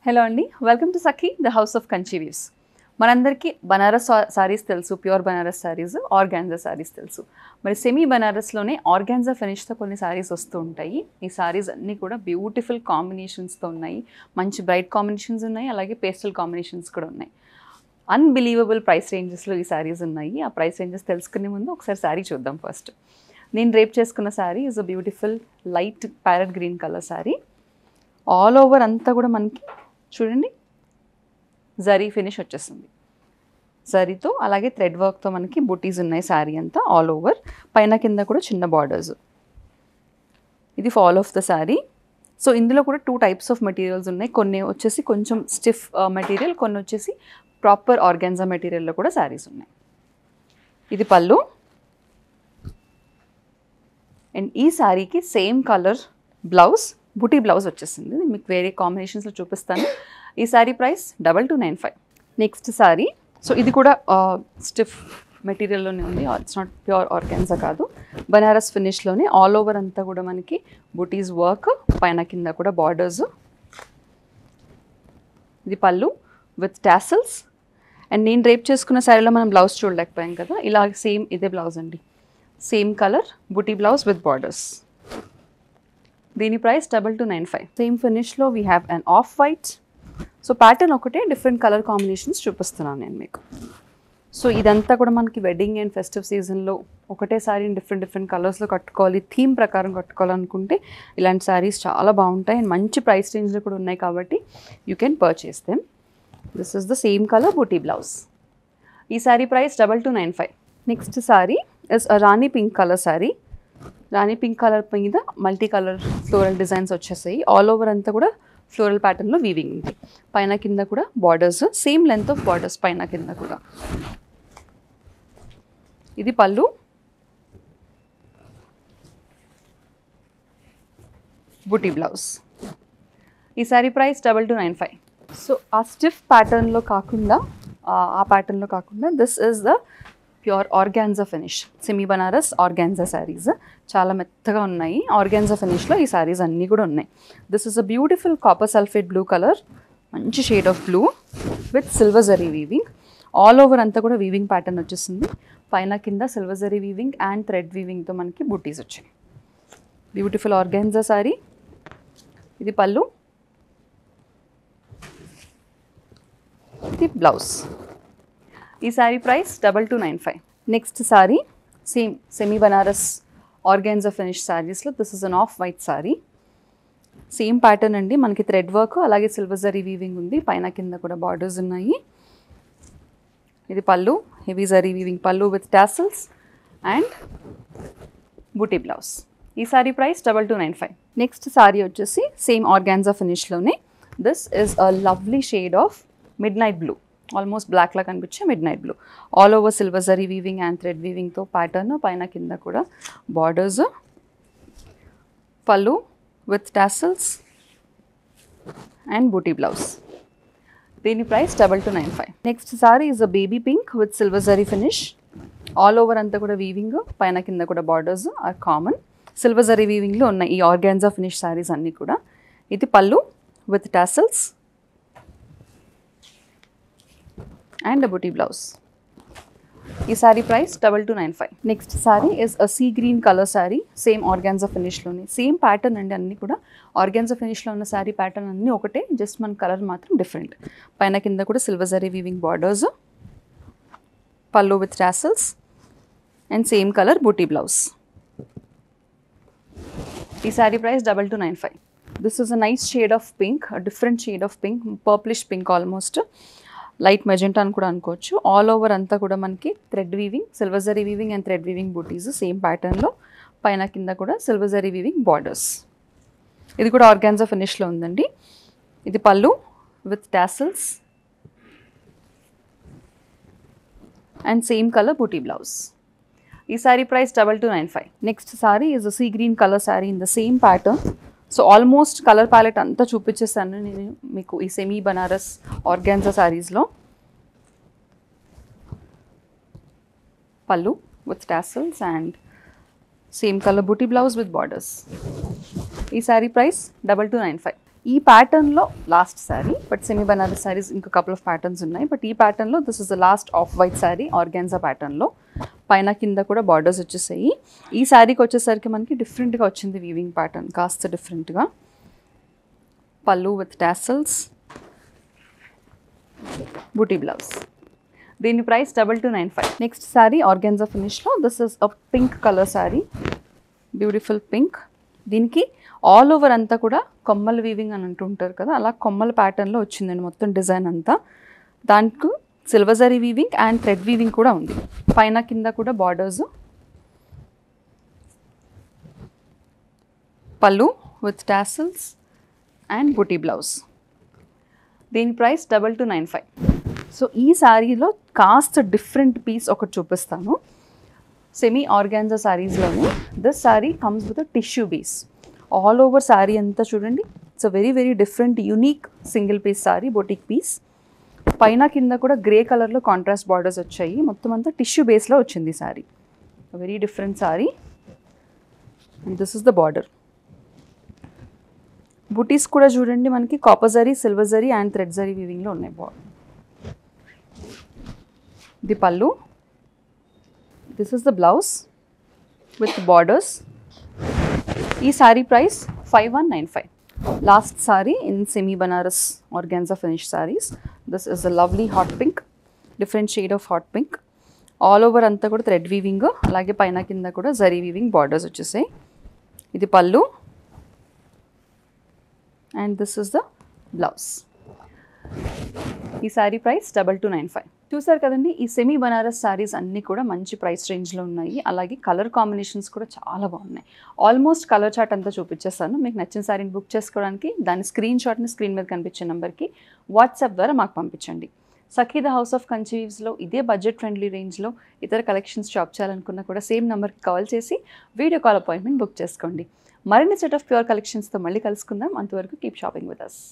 Hello అండి, welcome to Sakhi the house of Kanchi views. మనందరికీ బనారస్ సారీస్ తెలుసు, ప్యూర్ బనారస్ సారీస్, ఆర్గాన్జా సారీస్ తెలుసు. మరి సెమీ బనారస్లోనే ఆర్గాన్జా ఫినిష్తో కొన్ని సారీస్ వస్తూ ఉంటాయి. ఈ సారీస్ అన్నీ కూడా బ్యూటిఫుల్ కాంబినేషన్స్తో ఉన్నాయి. మంచి బ్రైట్ కాంబినేషన్స్ ఉన్నాయి, అలాగే పేస్టల్ కాంబినేషన్స్ కూడా ఉన్నాయి. అన్బిలీవబుల్ ప్రైస్ రేంజెస్లో ఈ సారీస్ ఉన్నాయి. ఆ ప్రైస్ రేంజెస్ తెలుసుకునే ముందు ఒకసారి సారీ చూద్దాం. ఫస్ట్ నేను రేప్ చేసుకున్న sorry is a beautiful light parrot green colour sorry. All over అంతా కూడా మనకి చూడండి జరీ ఫినిష్ వచ్చేస్తుంది. జరీతో అలాగే థ్రెడ్ వర్క్తో మనకి బుటీస్ ఉన్నాయి. శారీ అంతా ఆల్ ఓవర్, పైన కింద కూడా చిన్న బార్డర్స్. ఇది fall of the sari. So ఇందులో కూడా 2 టైప్స్ ఆఫ్ మెటీరియల్స్ ఉన్నాయి. కొన్ని వచ్చేసి కొంచెం స్టిఫ్ మెటీరియల్, కొన్ని వచ్చేసి ప్రాపర్ ఆర్గాన్జా మెటీరియల్లో కూడా శారీస్ ఉన్నాయి. ఇది పళ్ళు. అండ్ ఈ శారీకి సేమ్ కలర్ బ్లౌజ్, బుటీ బ్లౌజ్ వచ్చేసింది. మీకు వేరే కాంబినేషన్స్లో చూపిస్తాను. ఈ sari price 2295. Next sari, so ఇది కూడా స్టిఫ్ మెటీరియల్లోనే ఉంది. ఇట్స్ నాట్ ప్యూర్ ఆర్గాన్జా కాదు, బనారస్ ఫినిష్లోనే ఆల్ ఓవర్ అంతా కూడా మనకి బుటీస్ వర్క్, పైన కింద కూడా బార్డర్స్. ఇది పళ్ళు విత్ టాసల్స్. అండ్ నేను రేప్ చేసుకున్న శారీలో మనం బ్లౌజ్ చూడలేకపోయాం కదా, ఇలా సేమ్ ఇదే బ్లౌజ్ అండి. సేమ్ కలర్ బుటీ బ్లౌజ్ విత్ బార్డర్స్. దీని ప్రైస్ 2295. సేమ్ ఫినిష్లో we have an off white. So pattern ఒకటే, డిఫరెంట్ కలర్ కాంబినేషన్స్ చూపిస్తున్నాను నేను మీకు. సో ఇదంతా కూడా మనకి వెడ్డింగ్ అండ్ ఫెస్టివ్ సీజన్లో ఒకటే శారీని డిఫరెంట్ కలర్స్లో కట్టుకోవాలి, థీమ్ ప్రకారం కట్టుకోవాలనుకుంటే ఇలాంటి శారీస్ చాలా బాగుంటాయి. అండ్ మంచి ప్రైస్ రేంజ్లో కూడా ఉన్నాయి కాబట్టి you can purchase them. This is the same colour బూటీ బ్లౌజ్. ఈ sari price 2295. Next sari is rani pink colour sari. Rani pink colour మీద మల్టీ కలర్ ఫ్లోరల్ డిజైన్స్ వచ్చేసాయి. ఆల్ ఓవర్ అంతా కూడా ఫ్లోరల్ ప్యాటర్న్లో వీవింగ్ ఉంది. పైన కింద కూడా borders, same length of borders పైన కింద కూడా. ఇది పళ్ళు. బుటీ బ్లౌజ్. ఈ శారీ ప్రైస్ 2295. సో ఆ స్టిఫ్ ప్యాటర్న్లో కాకుండా, ఆ ప్యాటర్న్లో కాకుండా this is the pure organza finish. Semi Banaras organza saris చాలా మెత్తగా ఉన్నాయి. ఆర్గాన్జా ఫినిష్లో ఈ శారీస్ అన్నీ కూడా ఉన్నాయి. This is a beautiful copper sulphate blue colour, మంచి shade of blue with silver zari weaving. All over అంతా కూడా వీవింగ్ ప్యాటర్న్ వచ్చేసింది. పైన కింద silver zari weaving and thread వీవింగ్తో మనకి బుటీస్ వచ్చాయి. Beautiful organza sari. ఇది పళ్ళు. ఇది బ్లౌజ్. ఈ sari price 2295. Next sari same semi Banaras organza finish శారీస్లో this is an off white sari. Same pattern అండి, మనకి థ్రెడ్ వర్క్ అలాగే సిల్వర్ జరీ వీవింగ్ ఉంది. పైన కింద కూడా బార్డర్స్ ఉన్నాయి. ఇది పళ్ళు, హెవీ జరీ వీవింగ్ పళ్ళు విత్ టాసల్స్ అండ్ బూటీ బ్లౌజ్. ఈ శారీ ప్రైస్ 2295. నెక్స్ట్ శారీ వచ్చేసి సేమ్ ఆర్గాన్జా ఫినిష్లోనే. This is a lovely shade of midnight blue, almost black లా కనిపించే midnight blue. All over silver zari weaving and thread వీవింగ్తో ప్యాటర్న్, పైన కింద కూడా బార్డర్స్. పళ్ళు విత్ టాసల్స్ అండ్ బూటీ బ్లౌజ్. దీని price 2295. Next sorry is a baby pink with silver zari finish. All over అంతా కూడా వీవింగ్, పైన కింద కూడా borders are common. Silver zari వీవింగ్లో ఉన్నాయి ఈ ఆర్గాన్జా ఫినిష్ సారీస్ అన్నీ కూడా. ఇది పళ్ళు విత్ టాసల్స్ అండ్ బుటీ బ్లౌజ్. ఈ sari price 2295. Next sari is a sea green colour sari. Same organza ఫినిష్లోనే, సేమ్ ప్యాటర్న్ అండి. అన్నీ కూడా ఆర్గాన్జా ఫినిష్లో ఉన్న శారీ ప్యాటర్న్ అన్నీ ఒకటే, జస్ట్ మన కలర్ మాత్రం డిఫరెంట్. పైన కింద కూడా సిల్వర్ జరీ వీవింగ్ బార్డర్స్, పళ్ళు with tassels and same colour బూటీ బ్లౌజ్. ఈ sari price 2295. This is a nice shade of pink, different shade of pink, purplish pink, almost light magenta అని కూడా అనుకోవచ్చు. ఆల్ ఓవర్ అంతా కూడా మనకి thread weaving, silver zari weaving and thread weaving బూటీస్ same ప్యాటర్న్లో. పైన కింద కూడా సిల్వర్ జరీ వీవింగ్ బార్డర్స్. ఇది కూడా ఆర్గాన్జా ఫినిష్లో ఉందండి. ఇది పళ్ళు with tassels and same colour బూటీ బ్లౌజ్. ఈ sari price 2295. Next sari is a sea green colour sari in the same pattern. So almost colour palette అంతా చూపించేస్తాను నేను మీకు ఈ సెమీ బనారస్ ఆర్గాన్జా శారీస్లో. పళ్ళు with tassels and same colour బూటీ బ్లౌజ్ విత్ బార్డర్స్. ఈ శారీ ప్రైస్ 2295. ఈ ప్యాటర్న్లో last sari, but semi Banaras saris ఇంకో కపుల్ ఆఫ్ ప్యాటర్న్స్ ఉన్నాయి, బట్ ఈ ప్యాటర్న్లో this is the last off white sari organza ప్యాటర్న్లో. పైన కింద కూడా బార్డర్స్ వచ్చేసాయి. ఈ శారీకి వచ్చేసరికి మనకి డిఫరెంట్గా వచ్చింది వీవింగ్ ప్యాటర్న్, కాస్త డిఫరెంట్గా. పళ్ళు విత్ టాసల్స్, బూటీ బ్లౌజ్. దీని ప్రైస్ 2295. నెక్స్ట్ శారీ ఆర్గాన్జా ఫినిష్లో. This is a pink colour sari, beautiful pink. దీనికి ఆల్ ఓవర్ అంతా కూడా కొమ్మల వీవింగ్ అని అంటుంటారు కదా, అలా కొమ్మల ప్యాటర్న్లో వచ్చిందండి మొత్తం డిజైన్ అంతా. దానికి silver zari weaving and thread weaving కూడా ఉంది. పైన కింద కూడా బార్డర్స్. పళ్ళు విత్ టాసల్స్ అండ్ బూటీ బ్లౌజ్. దీని ప్రైస్ 2295. సో ఈ శారీలో కాస్త డిఫరెంట్ పీస్ ఒకటి చూపిస్తాను. సెమీ ఆర్గాన్జా శారీస్లోనే this sari comes with tissue base. All over sari అంతా చూడండి, it's a very very different unique single piece sari, boutique piece. పైన కింద కూడా గ్రే కలర్లో కాంట్రాస్ట్ బార్డర్స్ వచ్చాయి. మొత్తం అంతా టిష్యూ బేస్లో వచ్చింది sari. Very different sari. And this is the border. బూటీస్ కూడా చూడండి మనకి copper zari, silver zari and thread zari వీవింగ్లో ఉన్నాయి. ది పళ్ళు. This is the blouse with borders. ఈ sari price 5195. Last sari in semi Banaras organza finish saris. This is a lovely hot pink, different shade of hot pink. All over అంతా కూడా థ్రెడ్ వీవింగ్, అలాగే పైన కింద కూడా జరీ వీవింగ్ బార్డర్స్ వచ్చేసాయి. ఇది పళ్ళు and this is the blouse. ఈ శారీ ప్రైస్ 2295. చూసారు కదండి, ఈ సెమీ బనారస్ శారీస్ అన్నీ కూడా మంచి ప్రైస్ రేంజ్లో ఉన్నాయి. అలాగే కలర్ కాంబినేషన్స్ కూడా చాలా బాగున్నాయి. ఆల్మోస్ట్ కలర్ చార్ట్ అంతా చూపించేస్తాను. మీకు నచ్చిన శారీని బుక్ చేసుకోవడానికి దాని స్క్రీన్ షాట్ని స్క్రీన్ మీద కనిపించే నెంబర్కి వాట్సాప్ ద్వారా మాకు పంపించండి. సఖీ ద హౌస్ ఆఫ్ కంచి వీవ్స్లో ఇదే బడ్జెట్ ఫ్రెండ్లీ రేంజ్లో ఇతర కలెక్షన్స్ షాప్ చేయాలనుకున్నా కూడా సేమ్ నెంబర్కి కాల్ చేసి వీడియో కాల్ అపాయింట్మెంట్ బుక్ చేసుకోండి. మరిన్ని సెట్ ఆఫ్ ప్యూర్ కలెక్షన్స్తో మళ్ళీ కలుసుకుందాం. అంతవరకు కీప్ షాపింగ్ విత్ అస్.